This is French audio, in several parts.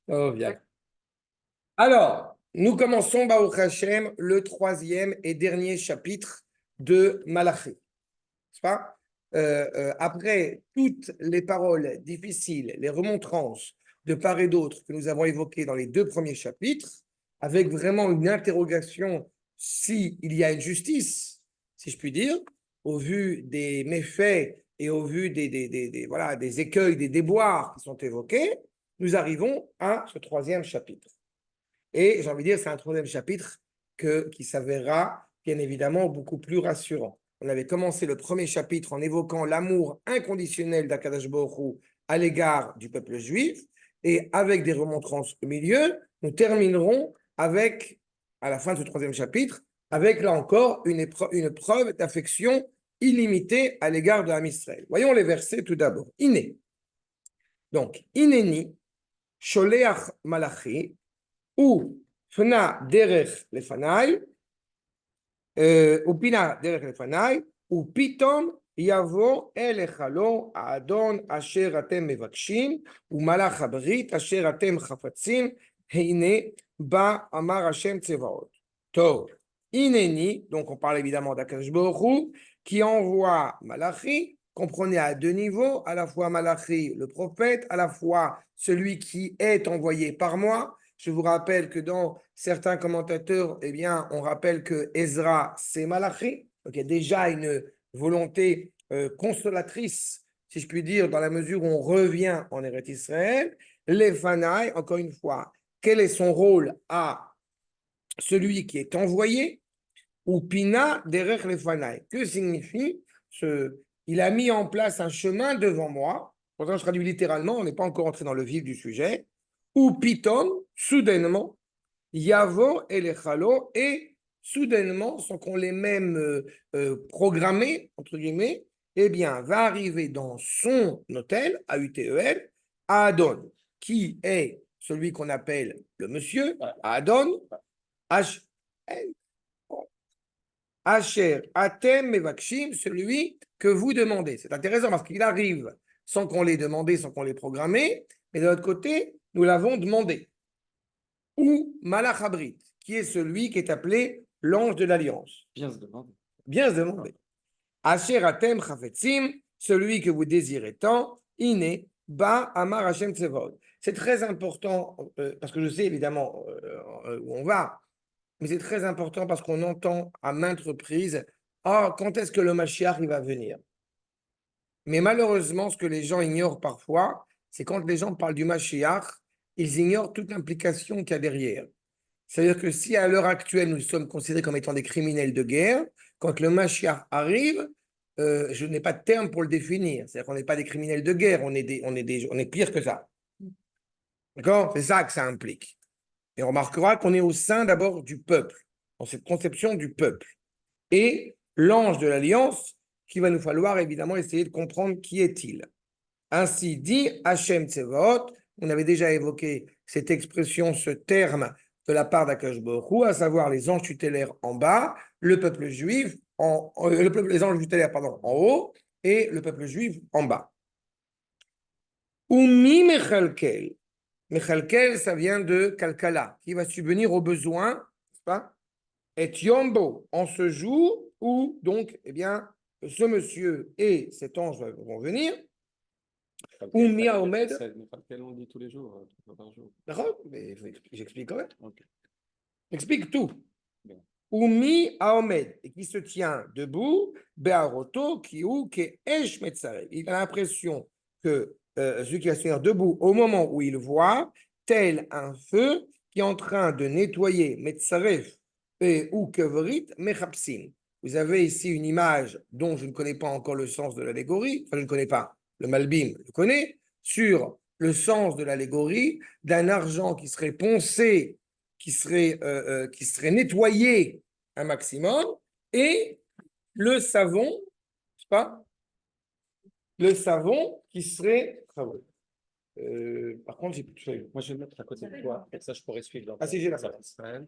Oh, bien. Alors, nous commençons, Baruch Hashem, le troisième et dernier chapitre de Malachi. N'est-ce pas? Après toutes les paroles difficiles, les remontrances de part et d'autre que nous avons évoquées dans les deux premiers chapitres, avec vraiment une interrogation s'il y a une justice, si je puis dire, au vu des méfaits et au vu voilà, des écueils, des déboires qui sont évoqués, nous arrivons à ce troisième chapitre. Et j'ai envie de dire, c'est un troisième chapitre qui s'avérera bien évidemment beaucoup plus rassurant. On avait commencé le premier chapitre en évoquant l'amour inconditionnel d'Akadosh Baruch Hu à l'égard du peuple juif, et avec des remontrances au milieu, nous terminerons avec, à la fin de ce troisième chapitre, avec là encore une preuve d'affection illimitée à l'égard de l'âme Israël. Voyons les versets tout d'abord. Iné. Donc, Inéni, Sholeach Malachi, ou Fna derech lefanai, ou Pina derech lefanai, ou Pitom yavo elechalo Adon asher atem mevakshim, ou Malach habrit asher atem chafatzim, heine ba amar Hashem tsevaot. Tov. Ineni, donc on parle évidemment d'Akadosh Baruch Hu, qui envoie Malachi. Comprenez à deux niveaux, à la fois Malachi, le prophète, à la fois celui qui est envoyé par moi. Je vous rappelle que dans certains commentateurs, eh bien, on rappelle que Ezra, c'est Malachi. Donc, il y a déjà une volonté consolatrice, si je puis dire, dans la mesure où on revient en Eretz Israël. Les Fanaï, encore une fois, quel est son rôle à celui qui est envoyé? Ou Pina derech les Fanaï. Que signifie il a mis en place un chemin devant moi. Pourtant, je traduis littéralement, on n'est pas encore entré dans le vif du sujet. Ou Pitom, soudainement, Yavo et les Chalo, et soudainement, sans qu'on les même programmés, entre guillemets, eh bien, va arriver dans son hôtel, à UTEL, Adon, qui est celui qu'on appelle le monsieur, Adon, H, Asher, Atem, Mevakshim, celui que vous demandez. C'est intéressant parce qu'il arrive sans qu'on l'ait demandé, sans qu'on l'ait programmé, mais de l'autre côté, nous l'avons demandé. Ou Malachabrit, qui est celui qui est appelé l'ange de l'alliance. Bien se demander. Bien se demander. Asher Atem Chafetzim, celui que vous désirez tant, Iné, Ba Amar Hashem Tsevod. C'est très important, parce que je sais évidemment où on va, mais c'est très important parce qu'on entend à maintes reprises, ah, quand est-ce que le Mashiach il va venir? Mais malheureusement, ce que les gens ignorent parfois, c'est quand les gens parlent du Mashiach, ils ignorent toute l'implication qu'il y a derrière. C'est-à-dire que si à l'heure actuelle, nous sommes considérés comme étant des criminels de guerre, quand le Mashiach arrive, je n'ai pas de terme pour le définir. C'est-à-dire qu'on n'est pas des criminels de guerre, on est pire que ça. D'accord? C'est ça que ça implique. Et on remarquera qu'on est au sein d'abord du peuple, dans cette conception du peuple. Et l'ange de l'alliance, qu'il va nous falloir évidemment essayer de comprendre qui est-il. Ainsi dit Hachem Tsevaot, on avait déjà évoqué cette expression, ce terme de la part d'Akadosh Baruch Hu, à savoir les anges tutélaires en bas, le peuple juif, les anges tutélaires pardon, en haut, et le peuple juif en bas. Umi Mechalkel. Mechalkel, ça vient de Kalkala, qui va subvenir aux besoins, n'est-ce pas? Et Yombo, en ce jour où, donc, eh bien, ce monsieur et cet ange vont venir. Ou Mia Omed. On dit tous les jours, par jour. D'accord, mais j'explique quand même. Okay. J'explique tout. Umi Aomed, et qui se tient debout, Be'aroto, qui ou qui Esh Metzarel. Il a l'impression que celui qui va se tenir debout au moment où il voit, tel un feu qui est en train de nettoyer Metzaref ou Kevrit Mechapsin. Vous avez ici une image dont je ne connais pas encore le sens de l'allégorie, enfin je ne connais pas, le Malbim le connaît, sur le sens de l'allégorie d'un argent qui serait poncé, qui serait nettoyé un maximum, et le savon, je sais pas, le savon qui serait. Par contre, j'ai plus de feuilles. Moi, je vais me mettre à côté de toi, et ça, je pourrais suivre. Ah, si, j'ai la feuille. feuille.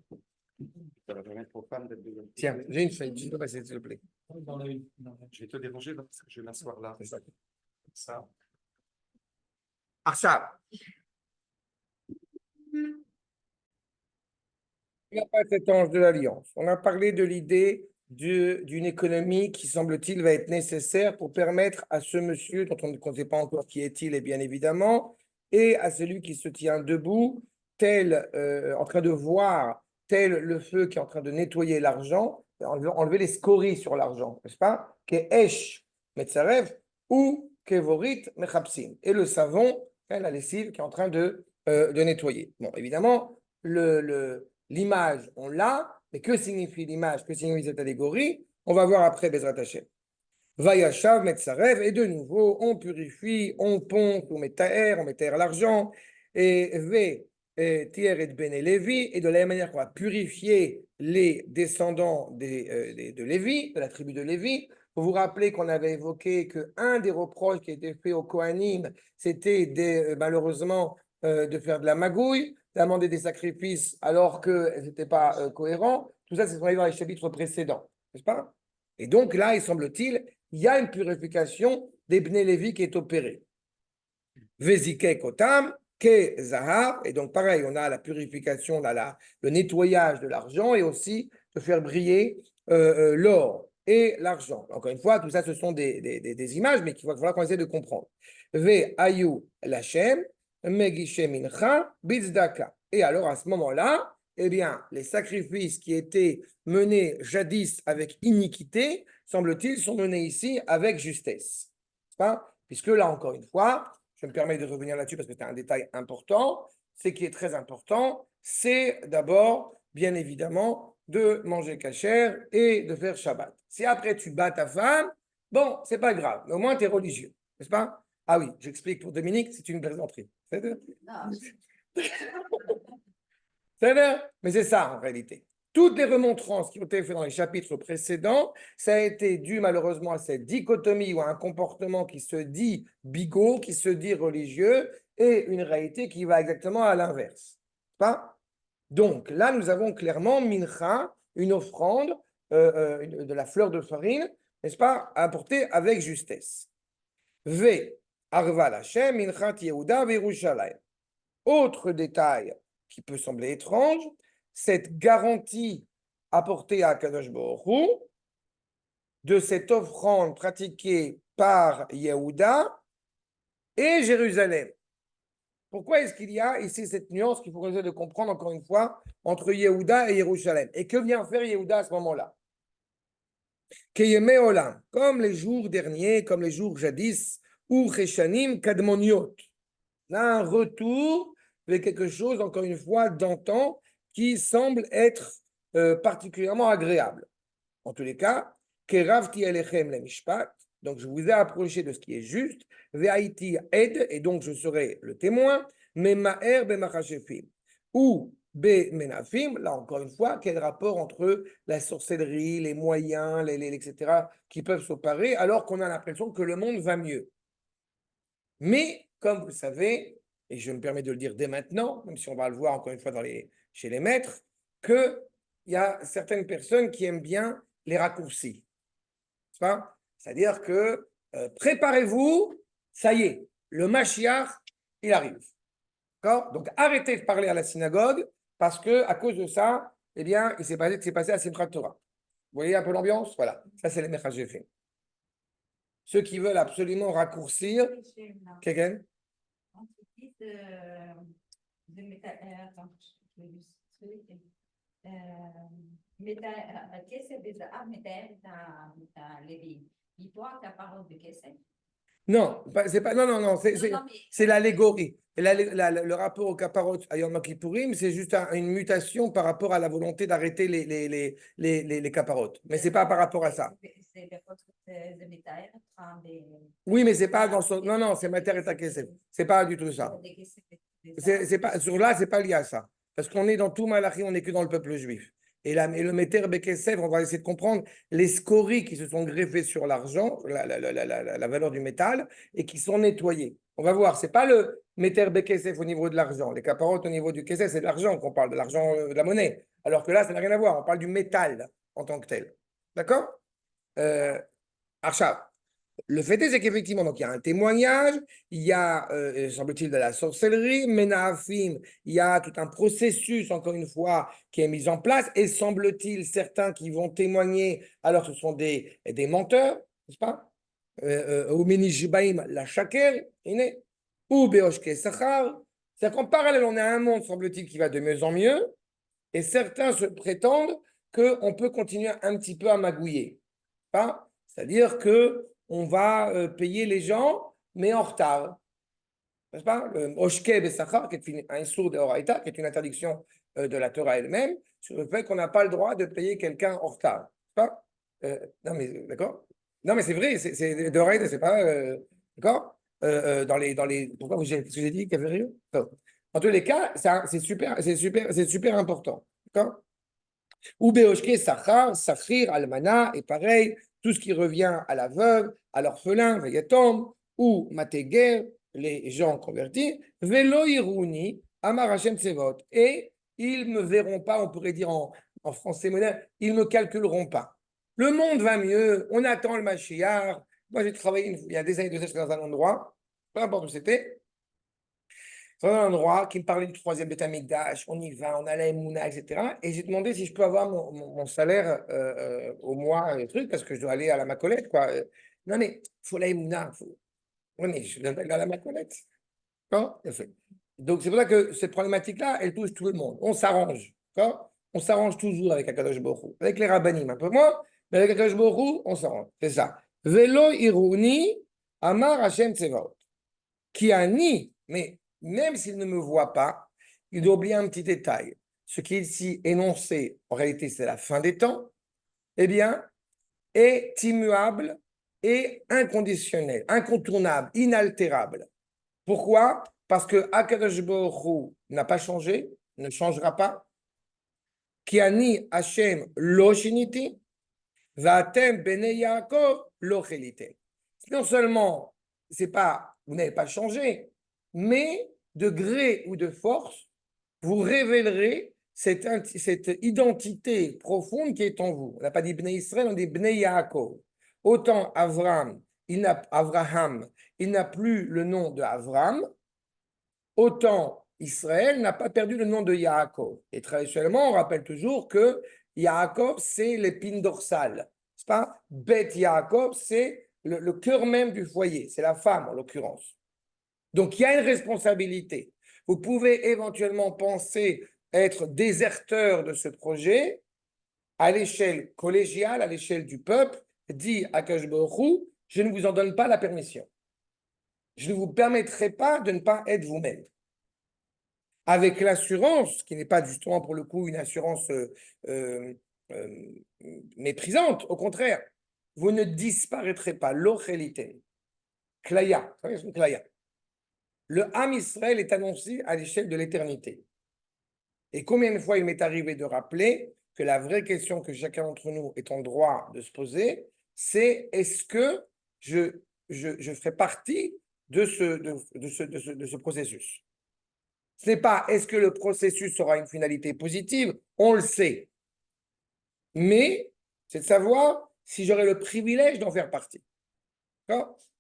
Tiens, j'ai une feuille, tu peux passer, s'il te plaît. Je vais te déranger parce que je vais m'asseoir là. C'est ça. Ça. עכשיו, Il n'y a pas cet ange de l'alliance. On a parlé de l'idée d'une économie qui, semble-t-il, va être nécessaire pour permettre à ce monsieur, dont on ne sait pas encore qui est-il, et bien évidemment, et à celui qui se tient debout, tel, en train de voir, tel le feu qui est en train de nettoyer l'argent, enlever les scories sur l'argent, n'est-ce pas? Ke'esh metzarev ou kevorit mechapsim. Et le savon, la lessive qui est en train de nettoyer. Bon, évidemment, l'image, on l'a, mais que signifie l'image, que signifie cette allégorie? On va voir après Bezrat Hashem. Vayashav Metzarev, et de nouveau, on purifie, on ponce, on met taer l'argent, et Ve Tier et Ben et Lévi, et de la même manière qu'on va purifier les descendants de Lévi, de la tribu de Lévi. Vous vous rappelez qu'on avait évoqué qu'un des reproches qui était fait aux Kohanim, c'était malheureusement de faire de la magouille, d'amender des sacrifices alors que n'était pas cohérent. Tout ça, c'est ce qu'on a vu dans les chapitres précédents, n'est-ce pas? Et donc là, il semble-t-il, il y a une purification des Bnei Lévi qui est opérée. Vezike kotam, ke zahar, et donc pareil, on a la purification, on a le nettoyage de l'argent et aussi de faire briller l'or et l'argent. Encore une fois, tout ça, ce sont des images, mais qu'il va falloir qu'on essaie de comprendre. Ve ayu lachem, megishe mincha, bizdaka. Et alors, à ce moment-là, eh bien, les sacrifices qui étaient menés jadis avec iniquité, semble-t-il, sont menés ici avec justesse. Puisque là, encore une fois, je me permets de revenir là-dessus parce que c'est un détail important. Ce qui est très important, c'est d'abord, bien évidemment, de manger kasher et de faire Shabbat. Si après tu bats ta femme, bon, c'est pas grave, mais au moins tu es religieux, n'est-ce pas? Ah oui, j'explique pour Dominique, c'est une plaisanterie. C'est mais c'est ça en réalité. Toutes les remontrances qui ont été faites dans les chapitres précédents, ça a été dû malheureusement à cette dichotomie ou à un comportement qui se dit bigot, qui se dit religieux, et une réalité qui va exactement à l'inverse. Pas? Donc là, nous avons clairement mincha, une offrande de la fleur de farine, n'est-ce pas, apportée avec justesse. V. Arva Hashem, minchat Yehuda v'Yerushalayim. Autre détail qui peut sembler étrange, cette garantie apportée à Kadosh Baruch Hu de cette offrande pratiquée par Yehuda et Jérusalem. Pourquoi est-ce qu'il y a ici cette nuance qu'il faut essayer de comprendre encore une fois entre Yehuda et Jérusalem? Et que vient faire Yehuda à ce moment-là? Olam, comme les jours derniers, comme les jours jadis, ou Cheshanim Kadmoniot. Là, un retour vers quelque chose, encore une fois, d'antan qui semble être particulièrement agréable. En tous les cas, Keravti Elechem le Mishpat, donc je vous ai approché de ce qui est juste, Ve'aiti Ed, et donc je serai le témoin, Memaer Bemachashefim, ou Menafim, là encore une fois, quel rapport entre la sorcellerie, les moyens, etc., qui peuvent s'opérer, alors qu'on a l'impression que le monde va mieux. Mais, comme vous savez, et je me permets de le dire dès maintenant, même si on va le voir encore une fois chez les maîtres, qu'il y a certaines personnes qui aiment bien les raccourcis. C'est-à-dire que préparez-vous, ça y est, le Mashiach, il arrive. Donc arrêtez de parler à la synagogue parce qu'à cause de ça, eh bien, il s'est passé à Simchat Torah. Vous voyez un peu l'ambiance? Voilà, ça c'est les Mechashefim. Ceux qui veulent absolument raccourcir, quelqu'un? Non, c'est pas, non, non, non, c'est l'allégorie. Le rapport au caparot à Yom Kippourim, c'est juste une mutation par rapport à la volonté d'arrêter les caparotes. Mais c'est pas par rapport à ça. Oui, mais c'est pas dans son. Non, non, c'est Mater et Takesef. C'est pas du tout ça. C'est pas, sur là, c'est pas lié à ça. Parce qu'on est dans tout Malachi, on n'est que dans le peuple juif. Et le Meter Bekesef, on va essayer de comprendre les scories qui se sont greffées sur l'argent, la valeur du métal, et qui sont nettoyées. On va voir, c'est pas le Meter Bekesef au niveau de l'argent. Les caparotes au niveau du Kesef, c'est de l'argent qu'on parle, de l'argent, de la monnaie. Alors que là, ça n'a rien à voir. On parle du métal en tant que tel. D'accord? Arshab. Le fait est, c'est qu'effectivement, donc, il y a un témoignage, il y a, semble-t-il, de la sorcellerie, Menafim, il y a tout un processus, encore une fois, qui est mis en place, et semble-t-il, certains qui vont témoigner, alors ce sont des menteurs, n'est-ce pas? Ou Minishbaim, la shaker, ou Beoshke Sachar. C'est-à-dire qu'en parallèle, on a un monde, semble-t-il, qui va de mieux en mieux, et certains se prétendent qu'on peut continuer un petit peu à magouiller. Pas? C'est-à-dire qu'on va payer les gens, mais en retard. N'est-ce pas? Le Oshke Besachar, qui est un Issour de Horaïta, qui est une interdiction de la Torah elle-même, sur le fait qu'on n'a pas le droit de payer quelqu'un en retard. N'est-ce pas? Non, mais d'accord? Non, mais c'est vrai, c'est de Horaïta, c'est pas. D'accord? Pourquoi qu'est-ce que j'ai dit, Caverio? En tous les cas, c'est super, c'est super important. D'accord? Ou Beoshke Sachar, Sachir, Almana, et pareil, tout ce qui revient à la veuve, à l'orphelin, Veyetom, ou Mateger, les gens convertis, Velo Iruni, Amar Hashem Tsevot. Et ils ne me verront pas, on pourrait dire en français moderne, ils ne me calculeront pas. Le monde va mieux, on attend le Mashiach. Moi, j'ai travaillé il y a des années de ça dans un endroit, peu importe où c'était, dans un endroit qui me parlait du troisième Beth Amikdash, on y va, on a la Emouna, etc. Et j'ai demandé si je peux avoir mon salaire au mois, et truc, parce que je dois aller à la Macolette, quoi. Non, mais il faut la Emouna. Oui, mais je dois aller à la Macolette. D'accord? Donc, c'est pour ça que cette problématique-là, elle touche tout le monde. On s'arrange. D'accord? On s'arrange toujours avec Akadosh Baruch Hu. Avec les rabbinim, un peu moins, mais avec Akadosh Baruch Hu, on s'arrange. C'est ça. Velo Iruni, Amar Hashem Tsevaot. Qui a ni, mais même s'il ne me voit pas, il doit oublier un petit détail. Ce qui est ici énoncé, en réalité, c'est la fin des temps, eh bien, est immuable et inconditionnel, incontournable, inaltérable. Pourquoi? Parce que Akadosh Baruch Hu n'a pas changé, ne changera pas. Qui a ni Hashem lo shiniti, vatem bene Yaakov lo chelite. Non seulement c'est pas, vous n'avez pas changé, mais de gré ou de force, vous révélerez cette identité profonde qui est en vous. On n'a pas dit Bnei Israël, on dit Bnei Yaakov. Autant Avraham, il n'a plus le nom de Avram, autant Israël n'a pas perdu le nom de Yaakov. Et traditionnellement, on rappelle toujours que Yaakov, c'est l'épine dorsale. C'est pas Beth Yaakov, c'est le cœur même du foyer. C'est la femme, en l'occurrence. Donc, il y a une responsabilité. Vous pouvez éventuellement penser être déserteur de ce projet à l'échelle collégiale, à l'échelle du peuple, dit Akash Baruch Hu, je ne vous en donne pas la permission. Je ne vous permettrai pas de ne pas être vous-même. Avec l'assurance, qui n'est pas justement pour le coup une assurance euh, méprisante, au contraire, vous ne disparaîtrez pas. L'ocheliten, klaya, klaya. Le Ham Israël est annoncé à l'échelle de l'éternité. Et combien de fois il m'est arrivé de rappeler que la vraie question que chacun d'entre nous est en droit de se poser, c'est est-ce que je ferai partie de ce processus? Ce n'est pas est-ce que le processus aura une finalité positive, on le sait. Mais c'est de savoir si j'aurai le privilège d'en faire partie.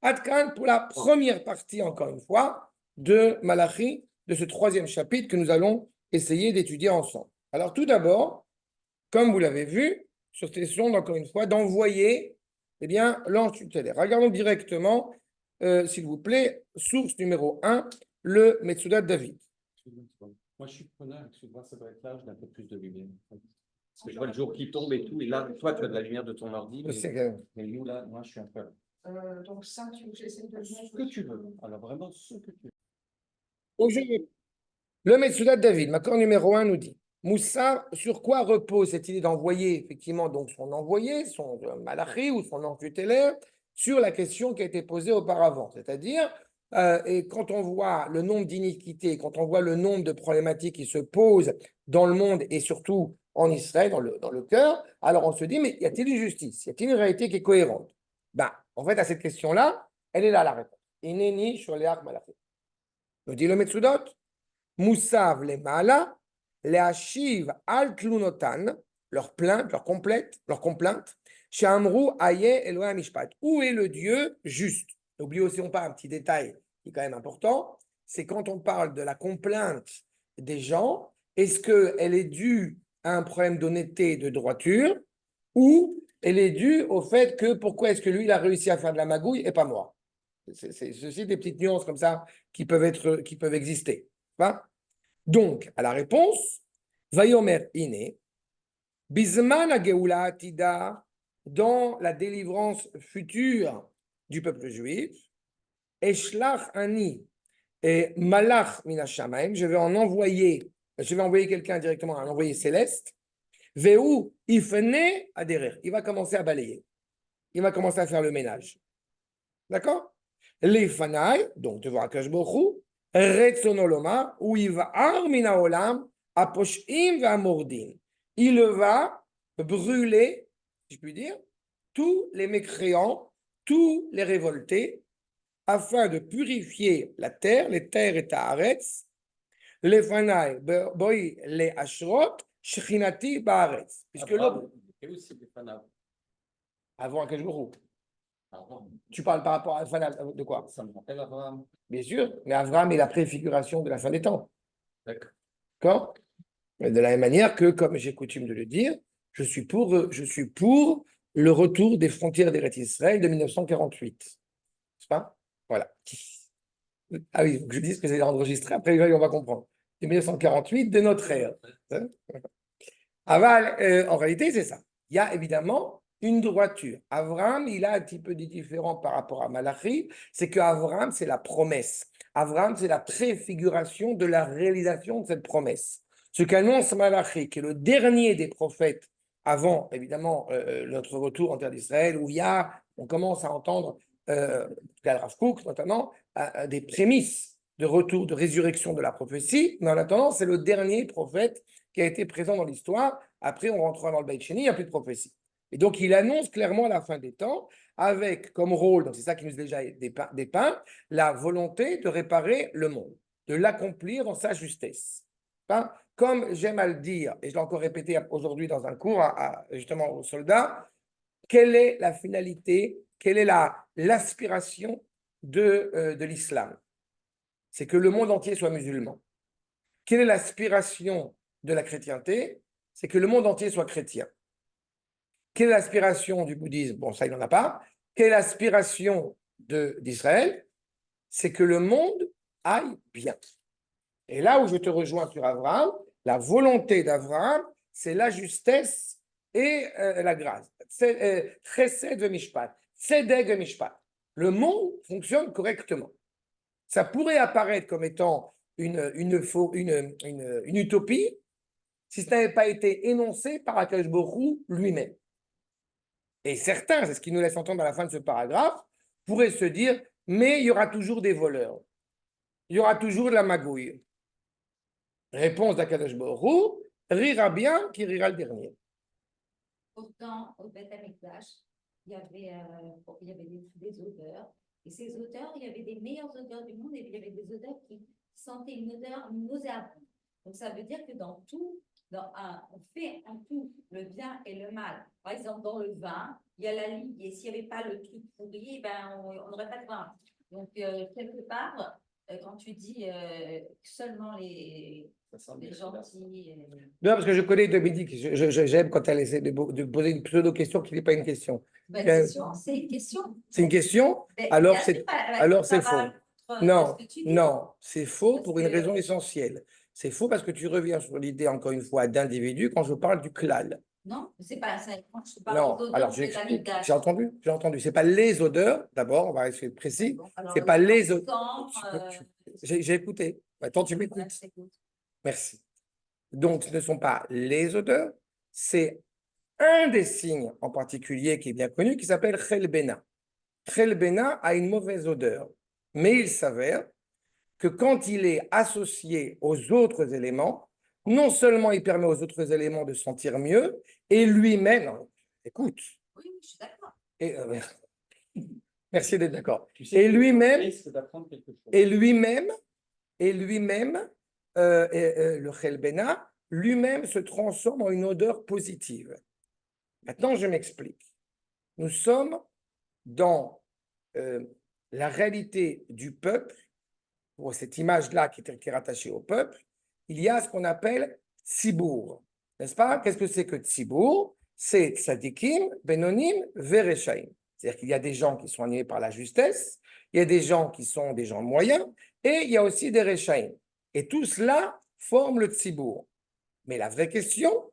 Adkan pour la première partie, encore une fois, de Malachi, de ce troisième chapitre que nous allons essayer d'étudier ensemble. Alors tout d'abord, comme vous l'avez vu, sur cette question, encore une fois, d'envoyer l'ange tutélaire. Regardons directement, s'il vous plaît, source numéro 1, le Metsudat David. Moi, je suis preneur, excuse-moi, ça doit être là, j'ai un peu plus de lumière. Parce que je vois le jour qui tombe et tout, et là, toi, tu as de la lumière de ton ordi, mais nous, là, moi, je suis un peu... Donc ça, tu veux que j'essaie de le Ce que tu veux, alors vraiment ce que tu veux. Aujourd'hui, le Metsudat David, Makor numéro 1 nous dit, Moussa, sur quoi repose cette idée d'envoyer effectivement donc son envoyé, son malachi ou son ange tutélaire, sur la question qui a été posée auparavant, c'est-à-dire et quand on voit le nombre d'iniquités, quand on voit le nombre de problématiques qui se posent dans le monde et surtout en Israël, dans le cœur, alors on se dit, mais y a-t-il une justice? Y a-t-il une réalité qui est cohérente? Ben, en fait, à cette question-là, elle est là la réponse. Ineni sur les malachi. Nous dit le Metsudot, Moussav les Mala, les Hashiv al Tlunotan, leur plainte, leur complainte, Shamru Aye Elohim Mishpat. Où est le Dieu juste? N'oublions pas un petit détail qui est quand même important, c'est quand on parle de la complainte des gens, est-ce qu'elle est due à un problème d'honnêteté et de droiture ou elle est due au fait que pourquoi est-ce que lui il a réussi à faire de la magouille et pas moi? C'est ceci des petites nuances comme ça qui peuvent exister. Hein? Donc, à la réponse, Vayomer Ine, Bisman Geoula Atida, dans la délivrance future du peuple juif, Eshlach Ani et Malach Minashamaim, je vais envoyer quelqu'un directement, un envoyé céleste, Veu Ifne Aderer, il va commencer à balayer, il va commencer à faire le ménage. D'accord? Les Fanaï, donc devant Akash Borou, Retsonoloma, où il va armina olam, aposhim va mordim. Il va brûler, si je puis dire, tous les mécréants, tous les révoltés, afin de purifier la terre, les terres et Taaretz, les Fanaï, Boi, les Ashrot, Shechinati, Baaretz. Puisque l'homme. Et aussi des Fanav. Avant Akash Borou. Avant. Tu parles par rapport à la fin de quoi? Ça me rappelle Abraham. Bien sûr, mais Abraham est la préfiguration de la fin des temps. D'accord. De la même manière que, comme j'ai coutume de le dire, je suis pour le retour des frontières d'Eretz Israël de 1948. N'est-ce pas? Voilà. Ah oui, donc je dis que c'est enregistré, après on va comprendre. De 1948 de notre ère. Aval, en réalité, c'est ça. Il y a évidemment une droiture. Abraham, il a un petit peu différent par rapport à Malachi, c'est que Abraham, c'est la promesse. Abraham, c'est la préfiguration de la réalisation de cette promesse. Ce qu'annonce Malachi, qui est le dernier des prophètes, avant évidemment notre retour en terre d'Israël, où on commence à entendre, Rav Kook notamment, des prémices de retour, de résurrection de la prophétie, mais en attendant, c'est le dernier prophète qui a été présent dans l'histoire. Après, on rentrera dans le Beit Sheni, il n'y a plus de prophétie. Et donc, il annonce clairement la fin des temps, avec comme rôle, donc c'est ça qui nous est déjà dépeint, la volonté de réparer le monde, de l'accomplir dans sa justesse. Hein? Comme j'aime à le dire, et je l'ai encore répété aujourd'hui dans un cours justement aux soldats, quelle est la finalité, quelle est l'aspiration de l'islam? C'est que le monde entier soit musulman. Quelle est l'aspiration de la chrétienté? C'est que le monde entier soit chrétien. Quelle est l'aspiration du bouddhisme? Bon, ça, il n'en a pas. Quelle est l'aspiration d'Israël? C'est que le monde aille bien. Et là où je te rejoins sur Abraham, la volonté d'Abraham, c'est la justesse et la grâce. Chesed vemishpat, tzedek vemishpat. Le monde fonctionne correctement. Ça pourrait apparaître comme étant une utopie si ce n'avait pas été énoncé par Akash Borou lui-même. Et certains, c'est ce qui nous laisse entendre à la fin de ce paragraphe, pourraient se dire, mais il y aura toujours des voleurs. Il y aura toujours de la magouille. Réponse d'Akadosh Borou, rira bien qui rira le dernier. Pourtant, au Beth Amikdash, il y avait des odeurs. Et ces odeurs, il y avait des meilleures odeurs du monde et puis il y avait des odeurs qui sentaient une odeur nauséabonde. Donc ça veut dire que dans tout, on fait en tout le bien et le mal. Par exemple, dans le vin, il y a la ligue et s'il n'y avait pas le truc pourri, ben, on n'aurait pas de vin. Donc, quelque part, quand tu dis seulement les gentils. Non, parce que je connais Dominique, j'aime quand elle essaie de poser une pseudo-question qui n'est pas une question. C'est une question. C'est une question? Alors c'est faux. Non, non, c'est faux pour une raison essentielle. C'est faux parce que tu reviens sur l'idée, encore une fois, d'individu quand je parle du klal. Non, c'est pas ça. Quand je parle Non, d'odeurs, alors j'ai entendu. C'est pas les odeurs, d'abord, on va essayer de précis. C'est pas les odeurs. J'ai écouté. Attends, tu m'écoutes. Merci. Donc, ce ne sont pas les odeurs, c'est un des signes en particulier qui est bien connu, qui s'appelle Chelbena. Chelbena a une mauvaise odeur, mais il s'avère que quand il est associé aux autres éléments, non seulement il permet aux autres éléments de sentir mieux, et lui-même, écoute. Oui, je suis d'accord. Merci d'être d'accord. Tu sais, le Chelbena, lui-même se transforme en une odeur positive. Maintenant, je m'explique. nous sommes dans la réalité du peuple, pour cette image-là qui est rattachée au peuple, il y a ce qu'on appelle Tzibour. N'est-ce pas? Qu'est-ce que c'est que Tzibour? C'est Tzadikim, Benonim, Vereshaim. C'est-à-dire qu'il y a des gens qui sont animés par la justesse, il y a des gens qui sont des gens moyens, et il y a aussi des Reshaim. Et tout cela forme le Tzibour. Mais la vraie question,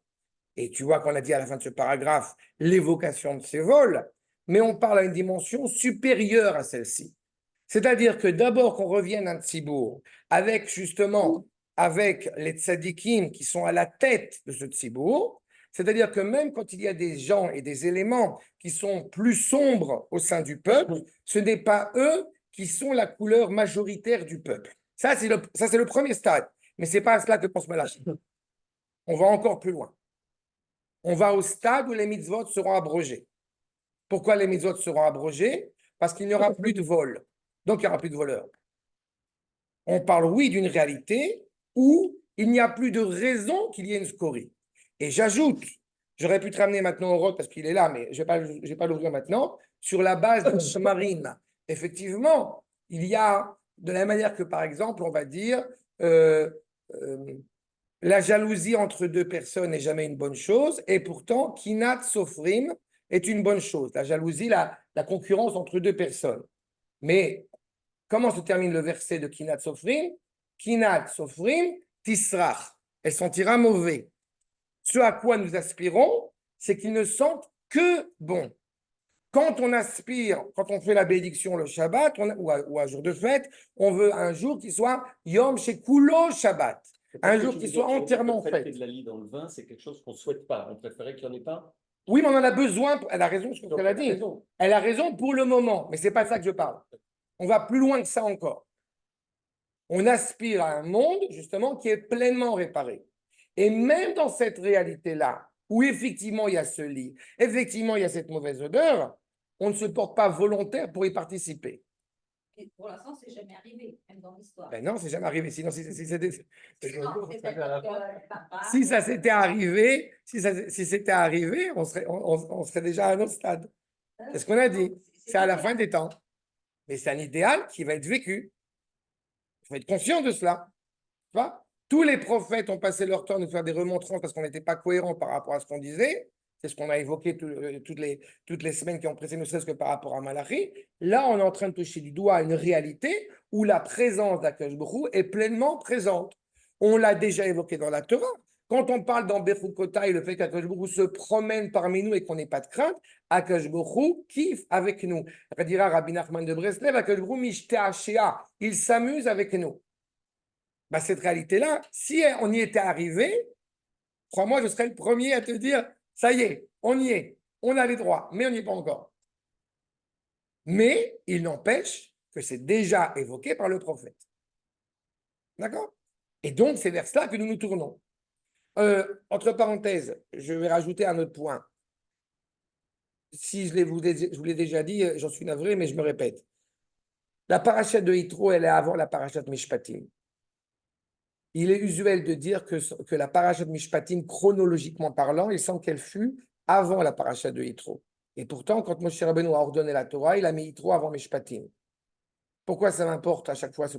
et tu vois qu'on a dit à la fin de ce paragraphe l'évocation de ces vols, mais on parle à une dimension supérieure à celle-ci. C'est-à-dire que d'abord qu'on revienne à un tzibour avec justement avec les tzadikim qui sont à la tête de ce tzibour, c'est-à-dire que même quand il y a des gens et des éléments qui sont plus sombres au sein du peuple, ce n'est pas eux qui sont la couleur majoritaire du peuple. Ça, c'est le premier stade. Mais ce n'est pas à cela que pense Malachi. On va encore plus loin. On va au stade où les mitzvot seront abrogés. Pourquoi les mitzvot seront abrogés? Parce qu'il n'y aura plus de vol. Donc, il n'y aura plus de voleurs. On parle, oui, d'une réalité où il n'y a plus de raison qu'il y ait une scorie. Et j'ajoute, j'aurais pu te ramener maintenant au Roth parce qu'il est là, mais je ne vais pas l'ouvrir maintenant, sur la base de Shamarim. Effectivement, il y a, de la même manière que, par exemple, on va dire, la jalousie entre deux personnes n'est jamais une bonne chose, et pourtant, Kinat Sofrim est une bonne chose. La jalousie, la concurrence entre deux personnes. Mais comment se termine le verset de Kinat Sofrim? Kinat Sofrim Tisrach. Elle sentira mauvais. Ce à quoi nous aspirons, c'est qu'ils ne sentent que bon. Quand on aspire, quand on fait la bénédiction le Shabbat ou un jour de fête, on veut un jour qui soit Yom Shekulo Shabbat. Un jour qui soit entièrement fait. De la lie dans le vin, c'est quelque chose qu'on ne souhaite pas. On préférait qu'il n'y en ait pas. Oui, mais on en a besoin. Elle a raison sur ce qu'elle a dit. Elle a raison pour le moment, mais ce n'est pas ça que je parle. On va plus loin que ça encore. On aspire à un monde, justement, qui est pleinement réparé. Et même dans cette réalité-là, où effectivement il y a ce lit, effectivement il y a cette mauvaise odeur, on ne se porte pas volontaire pour y participer. Et pour l'instant, c'est jamais arrivé, même dans l'histoire. Ben non, c'est jamais arrivé. Sinon, si ça s'était arrivé, on serait déjà à un autre stade. C'est ce qu'on a dit. C'est à la fin des temps. Mais c'est un idéal qui va être vécu. Il faut être conscient de cela. Tu vois? Tous les prophètes ont passé leur temps de faire des remontrances parce qu'on n'était pas cohérent par rapport à ce qu'on disait. C'est ce qu'on a évoqué toutes les semaines qui ont précédé, ne serait-ce que par rapport à Malachi. Là, on est en train de toucher du doigt une réalité où la présence d'Akash Baruch Hu est pleinement présente. On l'a déjà évoqué dans la Torah. Quand on parle dans Bechukotai, le fait qu'Akash Baruch Hu se promène parmi nous et qu'on n'ait pas de crainte, Akash Baruch Hu kiffe avec nous. Dira Rabbi Nachman de Breslev, Akash Baruch Hu mishtéachéa, il s'amuse avec nous. Bah, cette réalité-là, si on y était arrivé, crois-moi, je serais le premier à te dire, ça y est, on y est, on a les droits, mais on n'y est pas encore. Mais il n'empêche que c'est déjà évoqué par le prophète. D'accord? Et donc, c'est vers cela que nous nous tournons. Entre parenthèses, je vais rajouter un autre point. Si je vous l'ai déjà dit, j'en suis navré, mais je me répète. La parachute de Yitro, elle est avant la parachute Mishpatim. Il est usuel de dire que la parachute Mishpatim, chronologiquement parlant, il semble qu'elle fut avant la parachute de Yitro. Et pourtant, quand Moshe Rabbeinu a ordonné la Torah, il a mis Yitro avant Mishpatim. Pourquoi ça m'importe à chaque fois ce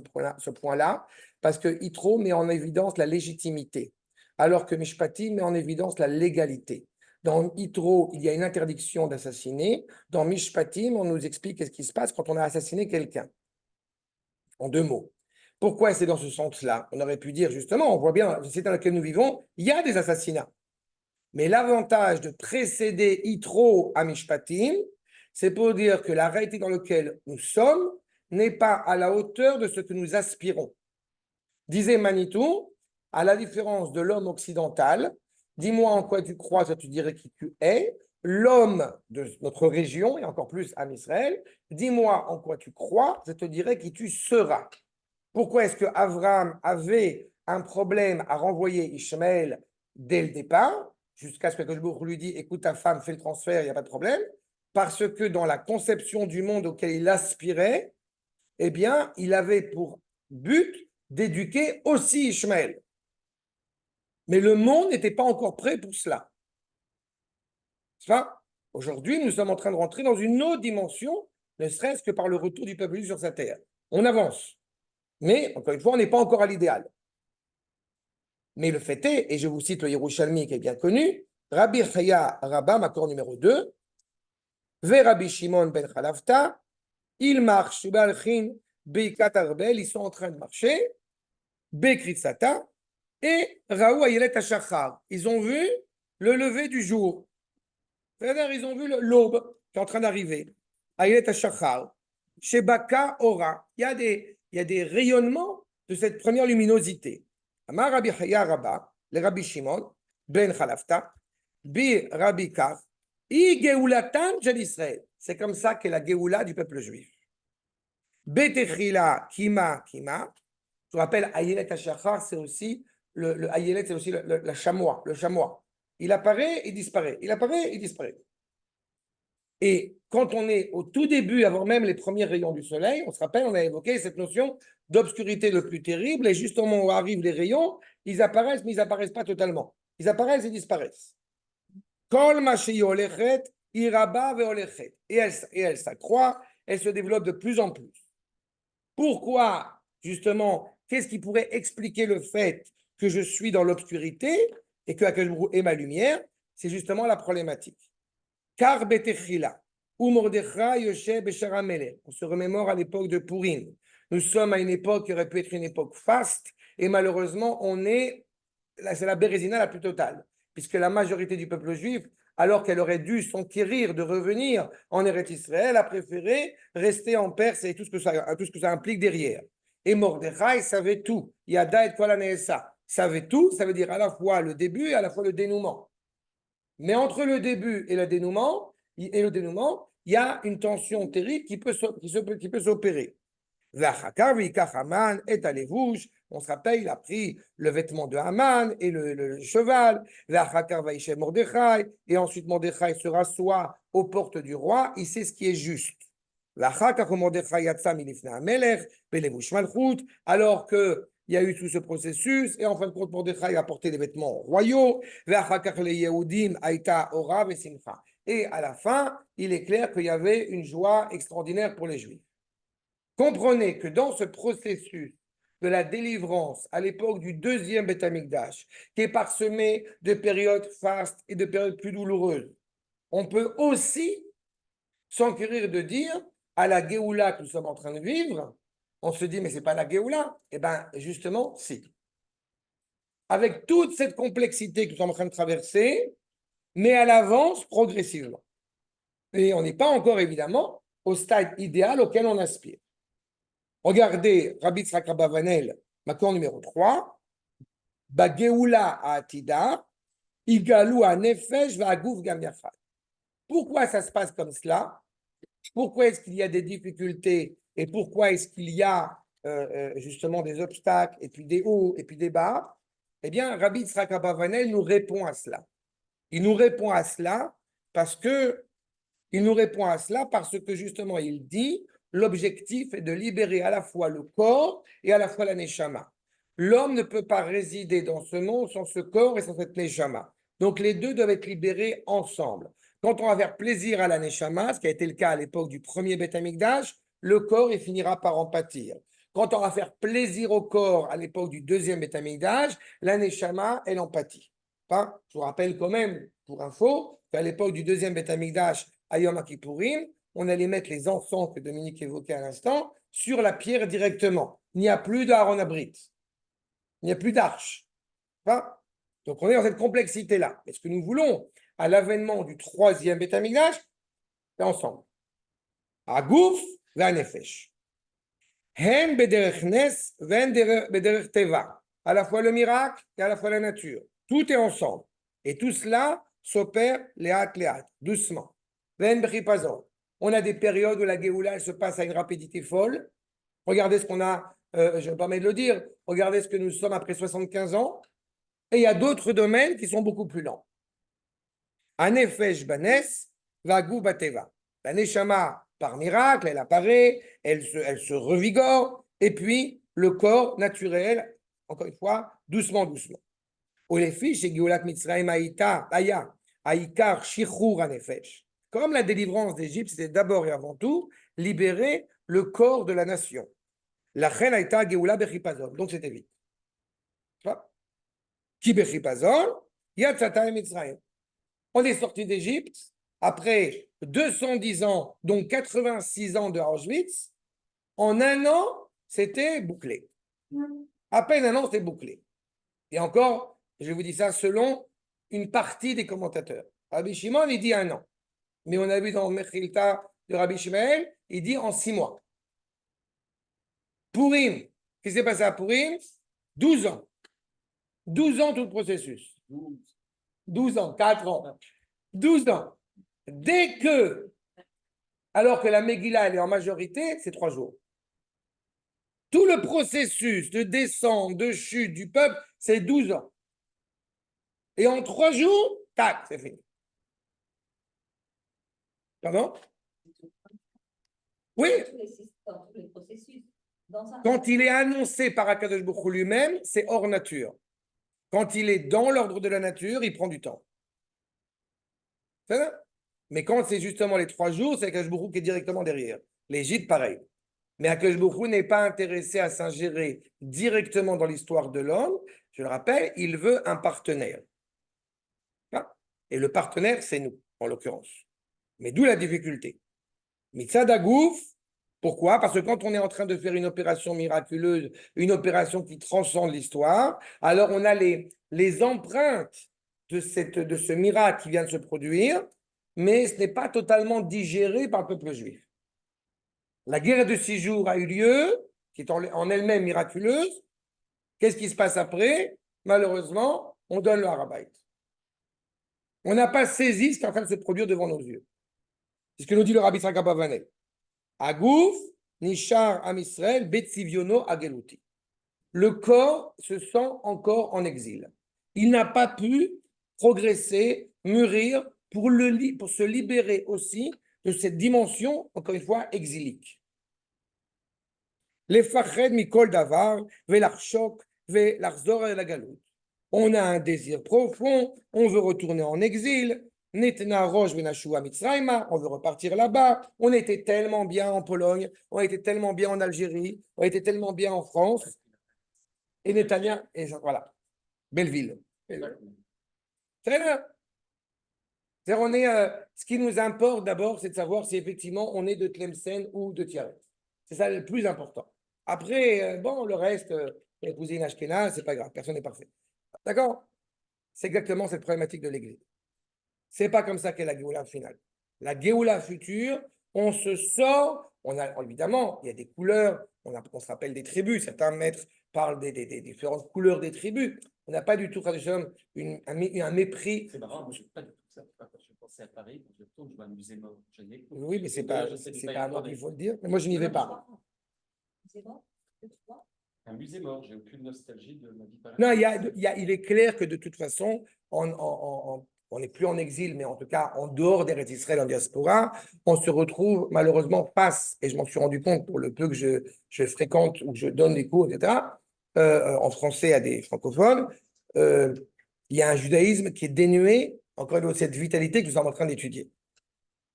point-là? Parce que Yitro met en évidence la légitimité, alors que Mishpatim met en évidence la légalité. Dans Yitro, il y a une interdiction d'assassiner. Dans Mishpatim, on nous explique ce qui se passe quand on a assassiné quelqu'un. En 2 mots. Pourquoi c'est dans ce sens-là? On aurait pu dire justement, on voit bien, dans la société dans laquelle nous vivons, il y a des assassinats. Mais l'avantage de précéder Yitro à Mishpatim, c'est pour dire que la réalité dans laquelle nous sommes n'est pas à la hauteur de ce que nous aspirons. Disait Manitou, à la différence de l'homme occidental, dis-moi en quoi tu crois, ça tu dirais qui tu es. L'homme de notre région, et encore plus à Israël, dis-moi en quoi tu crois, je te dirai qui tu seras. Pourquoi est-ce que Abraham avait un problème à renvoyer Ishmaël dès le départ, jusqu'à ce que Akadosh Baruch Hu lui dise, écoute ta femme, fais le transfert, il n'y a pas de problème, parce que dans la conception du monde auquel il aspirait, eh bien, il avait pour but d'éduquer aussi Ishmaël. Mais le monde n'était pas encore prêt pour cela. C'est ça? Aujourd'hui, nous sommes en train de rentrer dans une autre dimension, ne serait-ce que par le retour du peuple juif sur sa terre. On avance. Mais, encore une fois, on n'est pas encore à l'idéal. Mais le fait est, et je vous cite le Yerushalmi qui est bien connu, Rabbi Chaya Rabba, accord numéro 2, Ve Rabbi Shimon ben Chalavta, ils marchent, Beikat Arbel, ils sont en train de marcher, Bekritsata, et Raou Ayelet Hashachar. Ils ont vu le lever du jour. C'est-à-dire, ils ont vu l'aube qui est en train d'arriver. Ayelet Hashachar. Shebaka Ora. Il y a des rayonnements de cette première luminosité. Amar Rabbi Chaya Rabba, le Rabbi Shimon, Ben Chalavta, Bi Rabbi Kar, I Geulatan Shel Israël. C'est comme ça qu'est la Geoula du peuple juif. Betechila Kima Kima. Je vous rappelle, Ayelet Hashachar, c'est aussi le Ayelet, c'est aussi le chamois, le chamois. Il apparaît, il disparaît. Il apparaît, il disparaît. Et quand on est au tout début, avant même les premiers rayons du soleil, on se rappelle, on a évoqué cette notion d'obscurité le plus terrible. Et juste au moment où arrivent les rayons, ils apparaissent, mais ils n'apparaissent pas totalement. Ils apparaissent et disparaissent. Kol mashi olechet, iraba veolechet. Et elle s'accroît, elle se développe de plus en plus. Pourquoi, justement, qu'est-ce qui pourrait expliquer le fait que je suis dans l'obscurité et que Akadosh Baruch Hu est ma lumière? C'est justement la problématique. Car Betechila, ou Mordechai Yoshe Beshar HaMelech. On se remémore à l'époque de Purim. Nous sommes à une époque qui aurait pu être une époque faste, et malheureusement, c'est la bérésina la plus totale, puisque la majorité du peuple juif, alors qu'elle aurait dû s'enquérir de revenir en Eretz Israël, a préféré rester en Perse et tout ce que ça implique derrière. Et Mordechai savait tout. Yada et Kol HaNe'esa savait tout, ça veut dire à la fois le début et à la fois le dénouement. Mais entre le début et le dénouement, il y a une tension terrible qui peut s'opérer. On se rappelle, il a pris le vêtement de Haman et le cheval. Et ensuite, Mordechai se rassoit aux portes du roi. Il sait ce qui est juste. Alors que il y a eu tout ce processus, et en fin de compte, Mordechai a porté des vêtements royaux, et à la fin, il est clair qu'il y avait une joie extraordinaire pour les Juifs. Comprenez que dans ce processus de la délivrance à l'époque du deuxième Beth Amikdash, qui est parsemé de périodes fastes et de périodes plus douloureuses, on peut aussi s'enquérir de dire à la Géoula que nous sommes en train de vivre, on se dit, mais ce n'est pas la Géoula. Eh bien, justement, si. Avec toute cette complexité que nous sommes en train de traverser, mais elle avance progressivement. Et on n'est pas encore, évidemment, au stade idéal auquel on aspire. Regardez Rabbi Yitzhak Rabba Vanel, Makor numéro 3, Ba Géoula Atida, Igalou a Nefesh va Gouf Gam Yachad. Pourquoi ça se passe comme cela? Pourquoi est-ce qu'il y a des difficultés et pourquoi est-ce qu'il y a justement des obstacles et puis des hauts et puis des bas? Eh bien, Rabbi Yitzhak Rabba Vanel nous répond à cela. Il nous répond à cela parce que justement il dit l'objectif est de libérer à la fois le corps et à la fois la neshama. L'homme ne peut pas résider dans ce monde sans ce corps et sans cette neshama. Donc les deux doivent être libérés ensemble. Quand on va faire plaisir à la neshama, ce qui a été le cas à l'époque du premier Beth Amikdash, le corps il finira par en pâtir. Quand on va faire plaisir au corps à l'époque du deuxième Beth Amikdash, la neshama elle en pâtit. Pas? Je vous rappelle quand même, pour info, qu'à l'époque du deuxième Beth Amikdash, à Yom Kippourim, on allait mettre les encens que Dominique évoquait à l'instant sur la pierre directement. Il n'y a plus d'Aaron Abrit. Il n'y a plus d'arche. Donc on est dans cette complexité-là. Et ce que nous voulons à l'avènement du troisième Beth Amikdash, c'est ensemble. Agouf va nefesh. Hen bederech nes, ven bederech teva. À la fois le miracle et à la fois la nature. Tout est ensemble. Et tout cela s'opère léat, doucement. Ven bechipazon. On a des périodes où la Géoula se passe à une rapidité folle. Regardez ce qu'on a, je me permets de le dire, regardez ce que nous sommes après 75 ans. Et il y a d'autres domaines qui sont beaucoup plus lents. Anefesh banes, vagou bateva. La neshama, par miracle, elle apparaît, elle se revigore, et puis le corps naturel, encore une fois, doucement. Olefi, chez Géoulat Mitzrayim Aïta, Aya, Aïkar, Shichur Anefesh. comme la délivrance d'Égypte, c'était d'abord et avant tout libérer le corps de la nation. La reine a été Géoula Bechipazon, donc c'était vite. Qui Bechipazon, Yatzata et Mitzrayim. On est sorti d'Égypte après 210 ans, donc 86 ans de Auschwitz. En un an, c'était bouclé. À peine un an, c'était bouclé. Et encore, je vous dis ça selon une partie des commentateurs. Rabbi Shimon, il dit un an. Mais on a vu dans Mechilta de Rabbi Shmuel, il dit en 6 mois. Purim, qu'est-ce qui s'est passé à Purim? 12 ans. 12 ans tout le processus. 12 ans, 4 ans. 12 ans. Dès que, alors que la Megillah, elle est en majorité, c'est 3 jours. Tout le processus de descente, de chute du peuple, c'est 12 ans. Et en 3 jours, tac, c'est fini. Pardon? Oui. Quand il est annoncé par Akadosh Baruch Hu lui-même, c'est hors nature. Quand il est dans l'ordre de la nature, il prend du temps. C'est ça? Mais quand c'est justement les 3 jours, c'est Akadosh Baruch Hu qui est directement derrière. L'Égypte, pareil. Mais Akadosh Baruch Hu n'est pas intéressé à s'ingérer directement dans l'histoire de l'homme. Je le rappelle, il veut un partenaire. Et le partenaire, c'est nous, en l'occurrence. Mais d'où la difficulté. Mitzad Hagouf, pourquoi? Parce que quand on est en train de faire une opération miraculeuse, une opération qui transcende l'histoire, alors on a les empreintes de ce miracle qui vient de se produire, mais ce n'est pas totalement digéré par le peuple juif. La guerre de 6 jours a eu lieu, qui est en elle-même miraculeuse. Qu'est-ce qui se passe après? Malheureusement, on donne le Harabait. On n'a pas saisi ce qui est en train de se produire devant nos yeux. C'est ce que nous dit le Rabbi Yitzhak Abavanel. Agouf, Nishar Am Israël, Betsiviono Ageluti. Le corps se sent encore en exil. Il n'a pas pu progresser, mûrir pour se libérer aussi de cette dimension, encore une fois, exilique. Les Fached Mikol Davar, Velarchok, Velarzor et la Galoute. On a un désir profond, on veut retourner en exil. Netna Roche Benashua Mitzrayma, on veut repartir là-bas. On était tellement bien en Pologne, on était tellement bien en Algérie, on était tellement bien en France. Et Netanya, et voilà, Belleville. Très bien. Ce qui nous importe d'abord, c'est de savoir si effectivement on est de Tlemcen ou de Tiaret. C'est ça le plus important. Après, bon, le reste, épouser une Ashkenaz, c'est pas grave, personne n'est parfait. D'accord? C'est exactement cette problématique de l'Église. C'est pas comme ça qu'est la Géoula finale. La Géoula future, on se sort, évidemment, il y a des couleurs, on se rappelle des tribus, certains maîtres parlent des différentes couleurs des tribus. On n'a pas du tout, un mépris. C'est marrant, moi je ne pas du tout ça. Quand je pensais à Paris, quand je retourne, je vois un musée mort. Oui, mais c'est pas à moi qu'il faut le dire. Mais moi, je n'y vais pas. Un musée mort, j'ai aucune nostalgie de ma vie pareille. Non, il est clair que de toute façon, on n'est plus en exil, mais en tout cas en dehors d'Eretz Israël, en diaspora, on se retrouve malheureusement face, et je m'en suis rendu compte pour le peu que je fréquente ou que je donne des cours, etc., en français à des francophones, il y a un judaïsme qui est dénué, encore une fois, de cette vitalité que nous sommes en train d'étudier.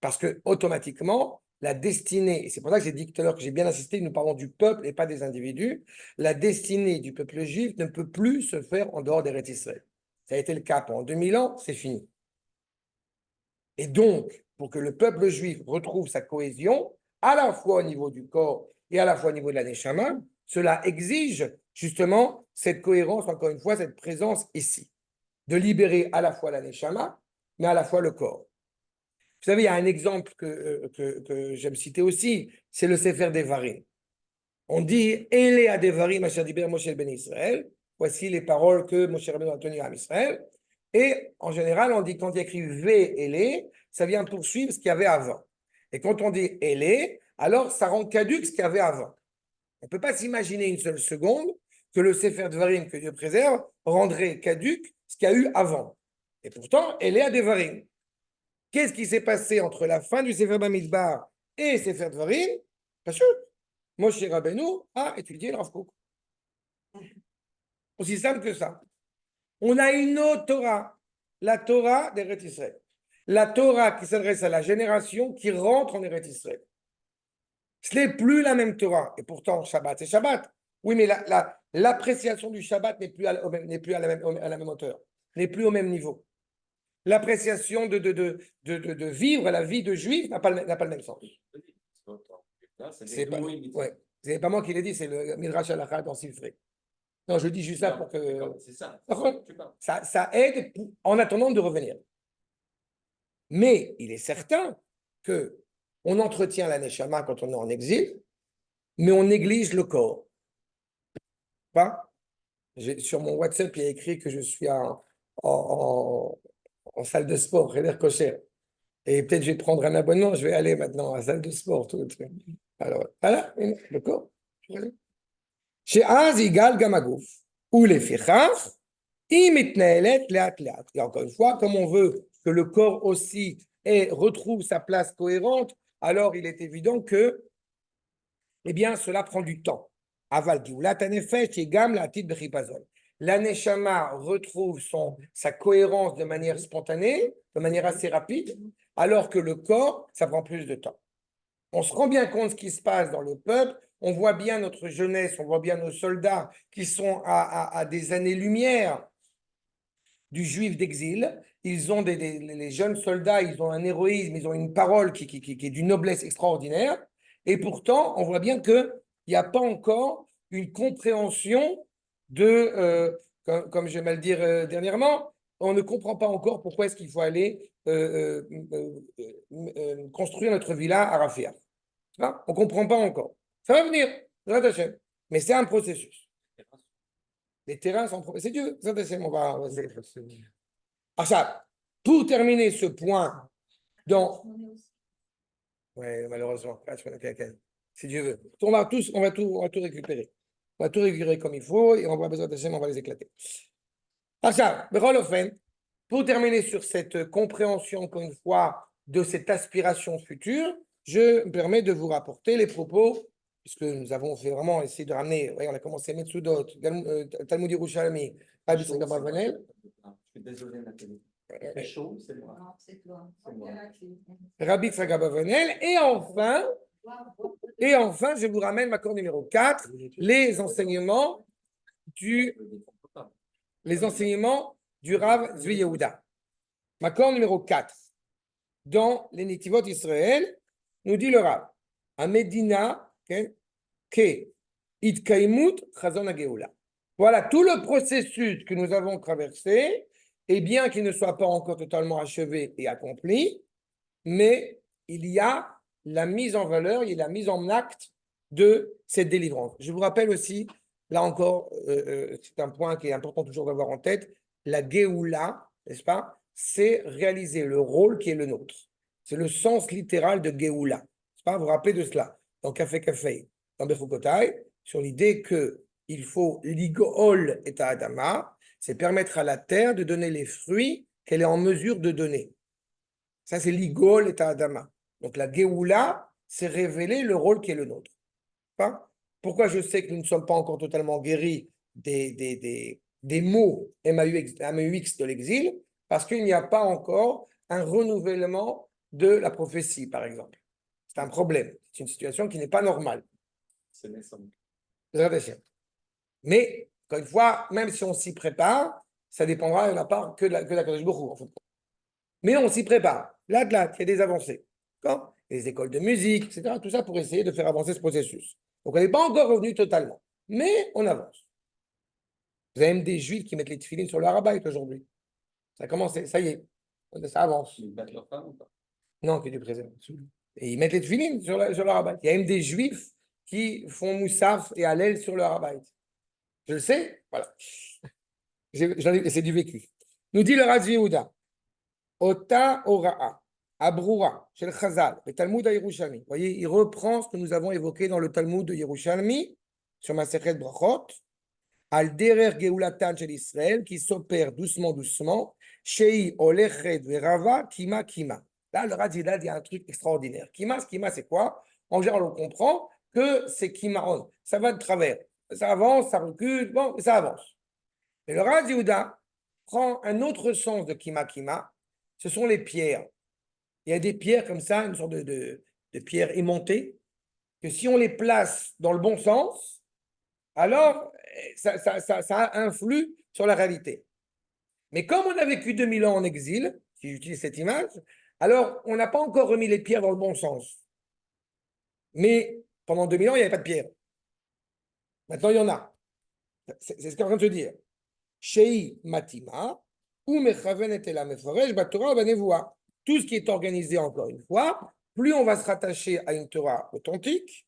Parce que automatiquement, la destinée, et c'est pour ça que j'ai dit tout à l'heure que j'ai bien insisté, nous parlons du peuple et pas des individus, la destinée du peuple juif ne peut plus se faire en dehors d'Eretz Israël. Ça a été le cas pendant 2000 ans, c'est fini. Et donc, pour que le peuple juif retrouve sa cohésion, à la fois au niveau du corps et à la fois au niveau de la neshama, cela exige justement cette cohérence, encore une fois, cette présence ici, de libérer à la fois la neshama, mais à la fois le corps. Vous savez, il y a un exemple que j'aime citer aussi, c'est le Sefer Devarim. On dit « Ele a Devarim asher diber Moshe ben Israël » voici les paroles que Moshe Rabbeinu a tenues à Israël. Et en général, on dit quand il y a écrit « Ve Ele », ça vient poursuivre ce qu'il y avait avant. Et quand on dit « Ele », alors ça rend caduque ce qu'il y avait avant. On ne peut pas s'imaginer une seule seconde que le Sefer Devarim que Dieu préserve rendrait caduque ce qu'il y a eu avant. Et pourtant, Ele a Devarim. Qu'est-ce qui s'est passé entre la fin du Sefer Bamidbar et Sefer Dvarim? Parce que Moshe Rabbeinu a étudié le Rav Kook. Aussi simple que ça. On a une autre Torah, la Torah d'Eretz Israël. la Torah qui s'adresse à la génération qui rentre en Eretz Israël. Ce n'est plus la même Torah. Et pourtant, Shabbat, c'est Shabbat. Oui, mais l'appréciation du Shabbat n'est plus à la même hauteur, n'est plus au même niveau. L'appréciation de vivre la vie de juif n'a pas le même sens. C'est pas, ouais, c'est pas moi qui l'ai dit, c'est le Midrash Halakha dans Sifré. Non, je dis juste ça pour que. C'est ça. Ça aide en attendant de revenir. Mais il est certain que on entretient la Neshama quand on est en exil, mais on néglige le corps. Pas? Sur mon WhatsApp, il y a écrit que je suis en salle de sport, Réder Kocher. Et peut-être je vais prendre un abonnement, je vais aller maintenant à la salle de sport. Tout le truc. Alors, voilà, le corps. Chez Az, Igal, Gamagouf, ou les Fichach, Imitneelet, Leat, Leat. Et encore une fois, comme on veut que le corps aussi retrouve sa place cohérente, alors il est évident que, eh bien, cela prend du temps. Aval Geulat Hanefesh, Yegam, Latit, Bechipazol. La Neshama retrouve sa cohérence de manière spontanée, de manière assez rapide, alors que le corps, ça prend plus de temps. On se rend bien compte de ce qui se passe dans le peuple, on voit bien notre jeunesse, on voit bien nos soldats qui sont à des années-lumière du juif d'exil. Ils ont les jeunes soldats, ils ont un héroïsme, ils ont une parole qui est d'une noblesse extraordinaire. Et pourtant, on voit bien qu'il n'y a pas encore une compréhension comme je vais mal le dire dernièrement, on ne comprend pas encore pourquoi est-ce qu'il faut aller construire notre villa à Rafia. On ne comprend pas encore. Ça va venir, mais c'est un processus. Les terrains sont... C'est Dieu, on va... Alors ça, pour terminer ce point, oui, malheureusement, si Dieu veut. On va tout récupérer. On va tout récupérer comme il faut et on va besoin de on va les éclater. Alors ça, pour terminer sur cette compréhension, encore une fois, de cette aspiration future, je me permets de vous rapporter les propos, puisque nous avons fait vraiment essayer de ramener, on a commencé Metsudot, Talmud Yerushalmi, Rabbi Yitzhak Abravanel. Je suis désolé, Nathalie. Il fait chaud, c'est moi. Non, c'est toi. Rabbi Yitzhak Abravanel. Et enfin, je vous ramène ma cour numéro 4, les enseignements du Rav Zvi Yehuda. Ma cour numéro 4. Dans les Nitivot Israël, nous dit le Rav, à Medina, ke itkaimut chazon hageoula. Voilà tout le processus que nous avons traversé, et bien qu'il ne soit pas encore totalement achevé et accompli, mais il y a la mise en valeur, il y a la mise en acte de cette délivrance. Je vous rappelle aussi, là encore, c'est un point qui est important toujours d'avoir en tête, la Géoula, n'est-ce pas, c'est réaliser le rôle qui est le nôtre. C'est le sens littéral de Géoula. Vous vous rappelez de cela dans Café Café, dans Bechukotai, sur l'idée qu'il faut l'igol et adama, c'est permettre à la terre de donner les fruits qu'elle est en mesure de donner. Ça, c'est l'igol et adama. Donc la Géoula, c'est révéler le rôle qui est le nôtre. Pourquoi je sais que nous ne sommes pas encore totalement guéris des mots MAUX de l'exil? Parce qu'il n'y a pas encore un renouvellement de la prophétie, par exemple. C'est un problème. C'est une situation qui n'est pas normale. C'est naissant. Mais, encore une fois, même si on s'y prépare, ça dépendra de la part que de la Kadosh Baruch Hu, en fait. Mais on s'y prépare. Là, il y a des avancées. Les écoles de musique, etc. Tout ça pour essayer de faire avancer ce processus. Donc, on n'est pas encore revenu totalement. Mais on avance. Vous avez même des juifs qui mettent les tefilines sur le Harabait aujourd'hui. Ça a commencé, ça y est. Ça avance. Ils battent leur femme ou pas? Non, que du présent. Et ils mettent les tefilines sur le Harabait. Il y a même des juifs qui font moussaf et hallel sur le Harabait. Je le sais, voilà. C'est du vécu. Nous dit le Rav Zvi Yehuda, Ota Ora'a, Abroura, chez le Chazal, le Talmud à Yerushalmi. Vous voyez, il reprend ce que nous avons évoqué dans le Talmud de Yerushalmi, sur Masechet Brachot, Al Derer Geulatan chez l'Israël, qui s'opère doucement, Shei Olechet Verava, Kima, Kima. Là, le Rav Zvi Yehuda dit un truc extraordinaire. Kima, c'est quoi? En général, on comprend que c'est Kimaron. Ça va de travers. Ça avance, ça recule, bon, ça avance. Mais le Rav Zvi Yehuda prend un autre sens de Kima. Ce sont les pierres. il y a des pierres comme ça, une sorte de pierres aimantées, que si on les place dans le bon sens, alors ça influe sur la réalité. Mais comme on a vécu 2000 ans en exil, si j'utilise cette image, alors on n'a pas encore remis les pierres dans le bon sens. Mais pendant 2000 ans, il n'y avait pas de pierres. Maintenant, il y en a. C'est ce qu'on est en train de se dire. Shei matima, ou mechaven et la meforesh, Torah banevoa. Tout ce qui est organisé, encore une fois, plus on va se rattacher à une Torah authentique,